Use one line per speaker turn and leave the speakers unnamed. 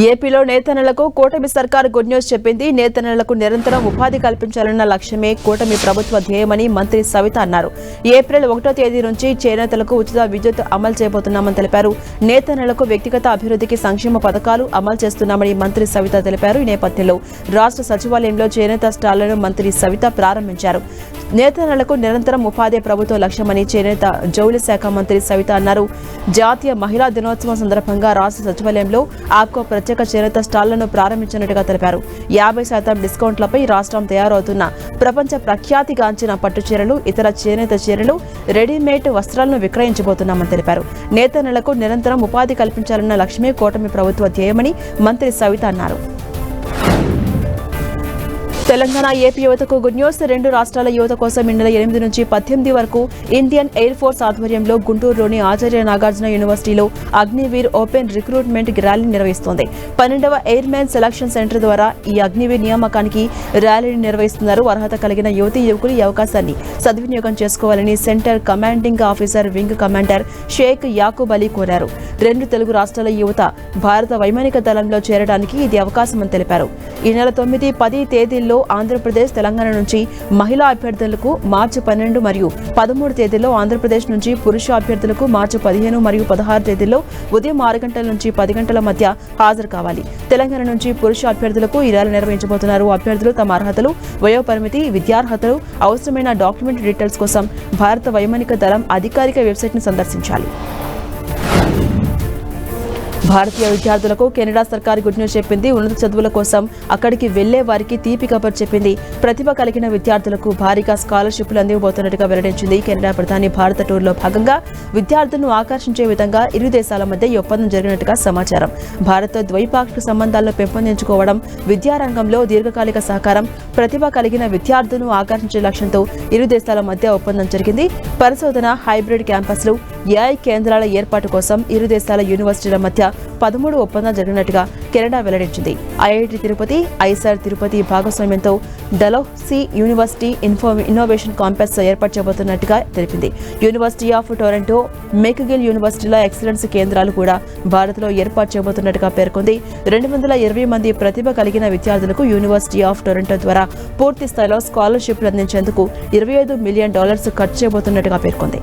ఏపీలో నేతన్నలకు కూటమి సర్కార్ గుడ్ న్యూస్ చెప్పింది. నేతన్నలకు నిరంతరం ఉపాధి కల్పించాలన్న లక్ష్యమే కూటమి ప్రభుత్వ ధ్యేయమని మంత్రి సవిత అన్నారు. ఏప్రిల్ 1వ తేదీ నుంచి చేనేతలకు ఉచిత విద్యుత్ అమలు చేయబోతున్నామని తెలిపారు. నేతన్నలకు వ్యక్తిగత అభివృద్ధికి సంక్షేమ పథకాలు అమలు చేస్తున్నామని మంత్రి సవిత తెలిపారు. ఈ నేపథ్యంలో రాష్ట్ర సచివాలయంలో చేనేత స్టాళ్లను మంత్రి సవిత ప్రారంభించారు. నేతన్నలకు నిరంతరం ఉపాధి ప్రభుత్వ లక్ష్యమని చేనేత జౌళి శాఖ మంత్రి సవిత అన్నారు. జాతీయ మహిళా దినోత్సవం సందర్భంగా రాష్ట్ర సచివాలయంలో ఆప్కో ప్రత్యేక చేనేత స్టాళ్లను ప్రారంభించినట్టుగా తెలిపారు. 50% డిస్కౌంట్లపై రాష్ట్రం తయారవుతున్న ప్రపంచ ప్రఖ్యాతిగాంచిన పట్టు చీరలు, ఇతర చేనేత చీరలు, రెడీమేడ్ వస్త్రాలను విక్రయించబోతున్నామని తెలిపారు. నేతన్నలకు నిరంతరం ఉపాధి కల్పించాలన్న లక్ష్యమే కూటమి ప్రభుత్వ ధ్యేయమని మంత్రి సవిత అన్నారు. తెలంగాణ ఏపీ యువతకు గుడ్ న్యూస్. 2 రాష్ట్రాల యువత కోసం ఈ నెల 8 నుంచి 18 వరకు ఇండియన్ ఎయిర్ ఫోర్స్ ఆధ్వర్యంలో గుంటూరులోని ఆచార్య నాగార్జున యూనివర్సిటీలో అగ్నివీర్ ఓపెన్ రిక్రూట్మెంట్ ర్యాలీ నిర్వహిస్తోంది. 12వ ఎయిర్ మ్యాన్ సెలక్షన్ సెంటర్ ద్వారా ఈ అగ్నివీర్ నియామకానికి ర్యాలీని నిర్వహిస్తున్నారు. అర్హత కలిగిన యువతీ యువకులు ఈ అవకాశాన్ని సద్వినియోగం చేసుకోవాలని centre commanding officer wing commander Sheikh Yakub Ali కోరారు. 2 తెలుగు రాష్ట్రాల యువత భారత వైమానిక దళంలో చేరడానికి ఇది అవకాశమని తెలిపారు. ఈ నెల 9, 10 తేదీల్లో ఆంధ్రప్రదేశ్, తెలంగాణ నుంచి మహిళా అభ్యర్థులకు, మార్చి 12 మరియు 13 తేదీల్లో ఆంధ్రప్రదేశ్ నుంచి పురుష అభ్యర్థులకు, మార్చి 15 మరియు 16 తేదీల్లో ఉదయం 6 గంటల నుంచి 10 గంటల మధ్య హాజరు కావాలి. తెలంగాణ నుంచి పురుష అభ్యర్థులకు ఈ ర్యాలీ నిర్వహించబోతున్నారు. అభ్యర్థులు తమ అర్హతలు, వయోపరిమితి, విద్యార్హతలు, అవసరమైన డాక్యుమెంట్ డీటెయిల్స్ కోసం భారత వైమానిక దళం అధికారిక వెబ్సైట్ను సందర్శించాలి. భారతీయ విద్యార్థులకు కెనడా సర్కార్ గుడ్ న్యూస్ చెప్పింది. ఉన్నత చదువుల కోసం అక్కడికి వెళ్లే వారికి తీపి కబర్ చెప్పింది. ప్రతిభ కలిగిన విద్యార్థులకు భారీగా స్కాలర్షిప్లు అందివ్వబోతున్నట్టుగా వెల్లడించింది. కెనడా ప్రధాని భారత టూర్లో భాగంగా విద్యార్థులను ఆకర్షించే విధంగా ఇరు దేశాల మధ్య ఈ ఒప్పందం జరిగినట్టుగా సమాచారం. భారత్తో ద్వైపాక్షిక సంబంధాలను పెంపొందించుకోవడం, విద్యారంగంలో దీర్ఘకాలిక సహకారం, ప్రతిభ కలిగిన విద్యార్థులను ఆకర్షించే లక్ష్యంతో ఇరు దేశాల మధ్య ఒప్పందం జరిగింది. పరిశోధన, హైబ్రిడ్ క్యాంపస్లు, ఏఐ కేంద్రాల ఏర్పాటు కోసం ఇరు దేశాల యూనివర్సిటీల మధ్య 13 ఒప్పందాలు జరిగినట్టుగా కెనడా వెల్లడించింది. ఐఐటి తిరుపతి, ఐసర్ తిరుపతి భాగస్వామ్యంతో డల్హౌసీ యూనివర్సిటీ ఇన్నోవేషన్ కాంపస్ ఏర్పాటు చేయబోతున్నట్టుగా తెలిపింది. యూనివర్సిటీ ఆఫ్ టొరంటో, మెక్గిల్ యూనివర్సిటీల ఎక్సలెన్స్ కేంద్రాలు కూడా భారత్లో ఏర్పాటు చేయబోతున్నట్టుగా పేర్కొంది. 220 మంది ప్రతిభ కలిగిన విద్యార్థులకు యూనివర్సిటీ ఆఫ్ టొరంటో ద్వారా పూర్తి స్థాయిలో స్కాలర్షిప్లు అందించేందుకు $25 మిలియన్ ఖర్చు చేయబోతున్నట్టుగా పేర్కొంది.